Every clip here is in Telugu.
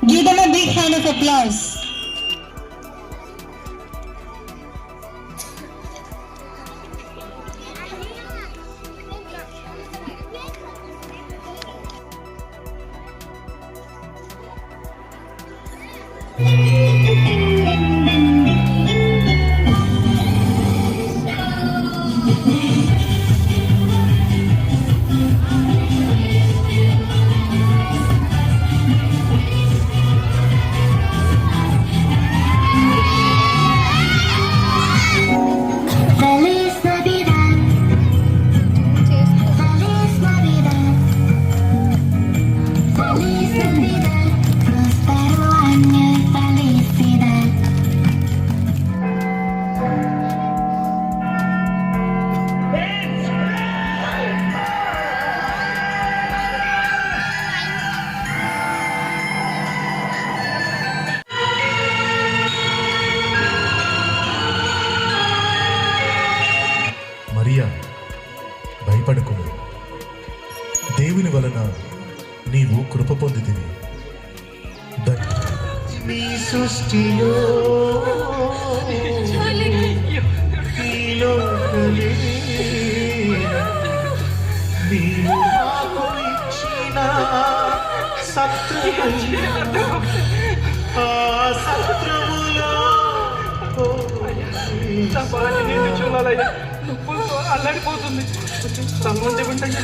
Give them a big hand of applause. Mariya, భయపడకుము. దేవుని వలన నీవు కృప పొందితివి. నీ సృష్టిలో నీవు నాకు ఇచ్చిన సత్రము, ఆ సత్రములో నిన్ను చూడాలయ్యా. నువ్వు అల్లాడిపోతుంది. తలమంటే ఉంటాయ్యా.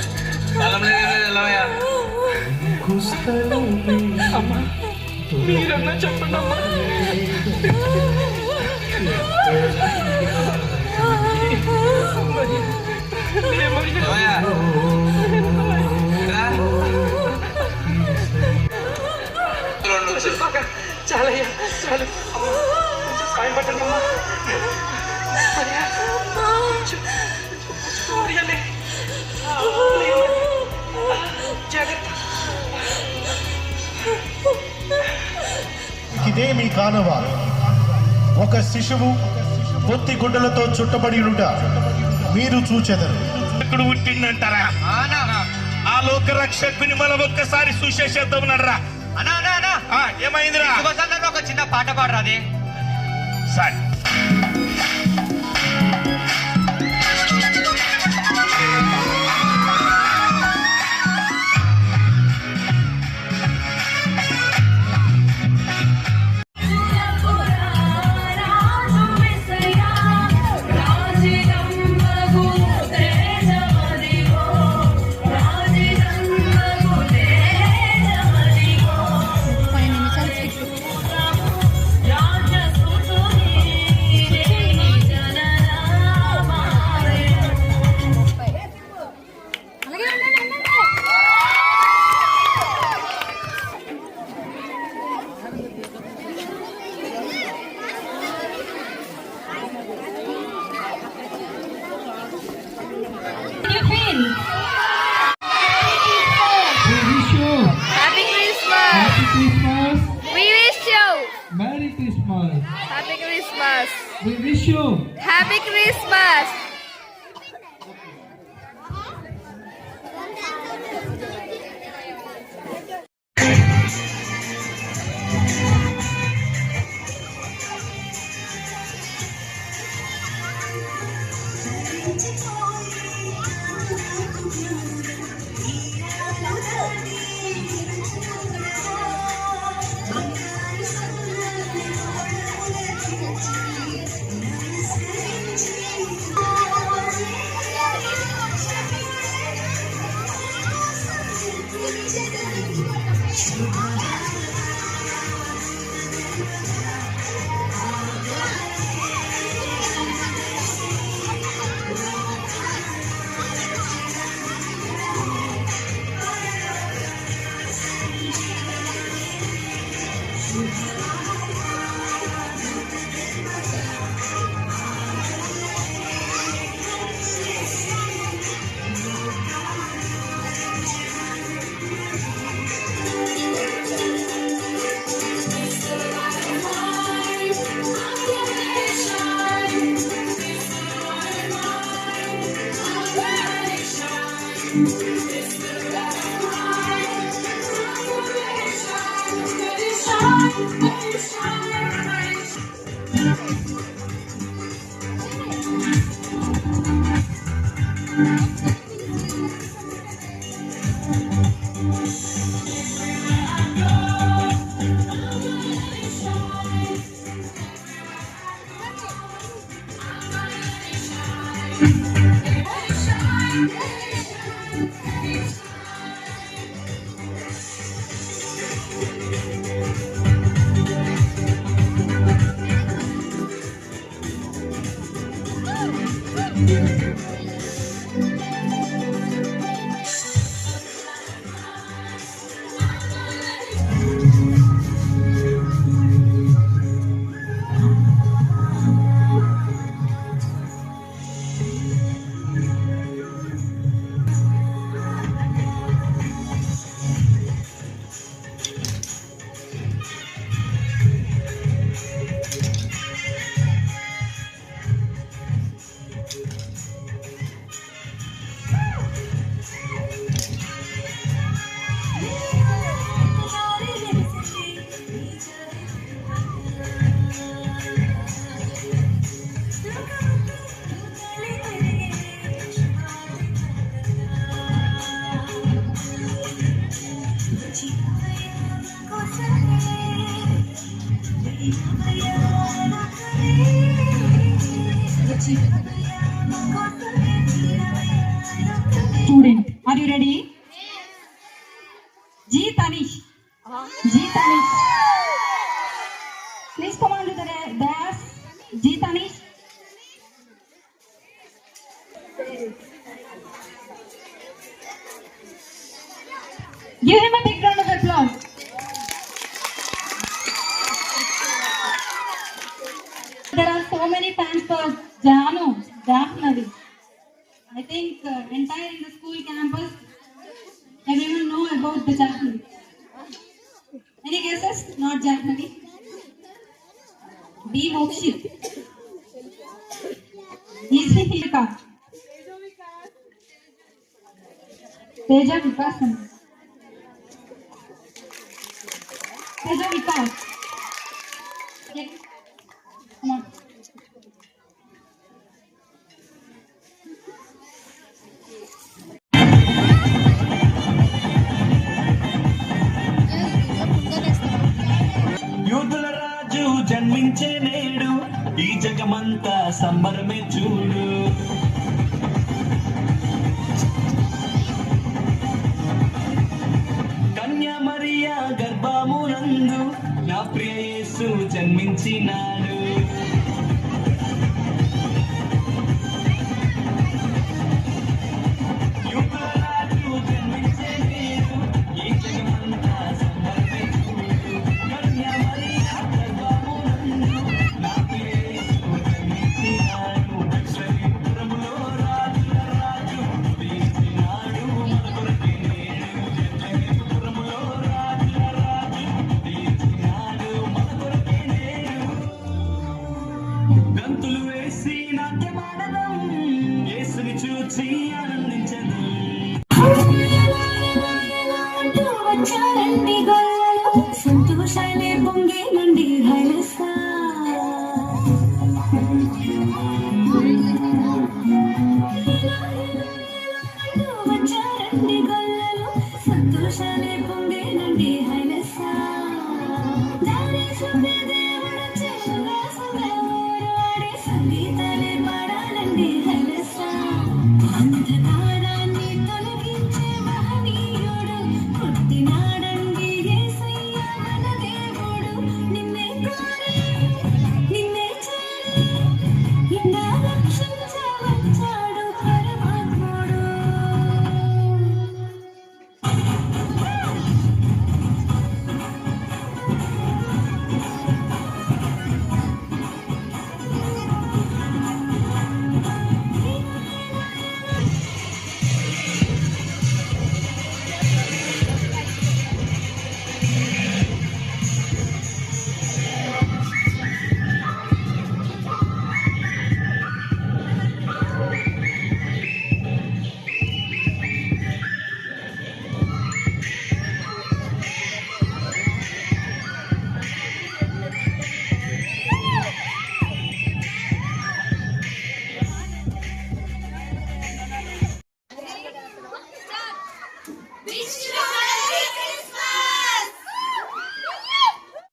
అమ్మా, మీరన్నా చెప్పండి అమ్మా. చాలయ్యా, చాలు. కొంచెం సాయం పట్టండి అమ్మా. ఇదేమీ కానవా? ఒక శిశువు పొత్తి గుడ్డలతో చుట్టబడి ఉంట మీరు చూచెదరు. ఇక్కడ పుట్టిందంటారా? ఆ లోక రక్షకుని మనం ఒక్కసారి చూసేసేద్దాం నడరా. ఏమైందిరా? ఒక చిన్న పాట పాడరాదే. సరే, Merry Christmas. Happy Christmas. We wish you Happy Christmas. Student, are you ready? G Tanish. G Tanish. Please come on to the dais. G Tanish. Give him a big round of applause. There are so many fans for Jahnavi. I think entire in the school campus, everyone know about the Jahnavi. Any guesses? Not Jahnavi. B. Mokshit. Easy Hika. Teja Vikas. Teja Vikas. Okay. Come on. యూదుల రాజు జన్మించే నేడు ఈ జగమంతా సంబరమే చూడు కన్యా మరియా గర్భమునందు నా ప్రియ యేసు జన్మించినాడు యూదుల రాజు జన్మించే నేడు ఈ జగమంతా సంబరమే చూడు కన్యా మరియా గర్భమునందు నా ప్రియ యేసు జన్మించినాడు శ్రీపురములో రాజుల రాజు ఉదయించినాడు మన కొరకే నేడు శ్రీపురములో రాజుల రాజు ఉదయించినాడు మన కొరకే నేడు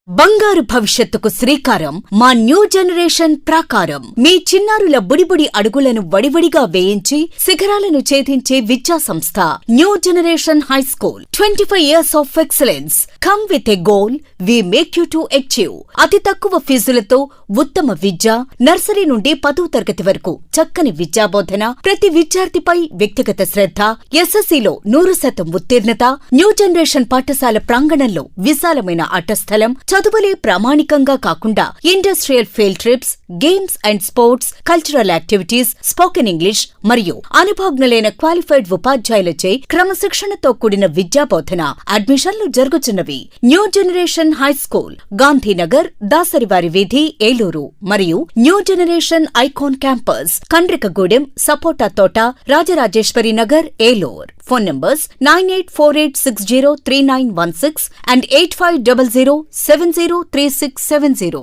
బంగారు భవిష్యత్తుకు శ్రీకారం మా న్యూ జనరేషన్ ప్రాకారం. మీ చిన్నారుల బుడిబుడి అడుగులను వడివడిగా వేయించి శిఖరాలను ఛేదించే విద్యా సంస్థ new generation high school. 25 years of excellence. Come with a goal. We make you to achieve. అతి తక్కువ ఫీజులతో ఉత్తమ విద్య, నర్సరీ నుండి 10వ తరగతి వరకు చక్కని విద్యాబోధన, ప్రతి విద్యార్థిపై వ్యక్తిగత శ్రద్ధ, ఎస్ఎస్సీలో 100% ఉత్తీర్ణత. న్యూ జనరేషన్ పాఠశాల ప్రాంగణంలో విశాలమైన ఆటస్థలం, చదువులే ప్రామాణికంగా కాకుండా industrial field trips, games and sports, cultural activities, spoken English మరియు అనుభవజ్ఞులైన క్వాలిఫైడ్ ఉపాధ్యాయులచే క్రమశిక్షణతో కూడిన విద్యాబోధన. అడ్మిషన్లు జరుగుతున్నవి. New generation high school, Gandhinagar, దాసరివారి వీధి, ఏలూరు మరియు new generation icon campus, Kandrikagudem, సపోటా తోట, Rajarajeshwari Nagar, Eluru. Phone numbers 9848603916 and 8500703670.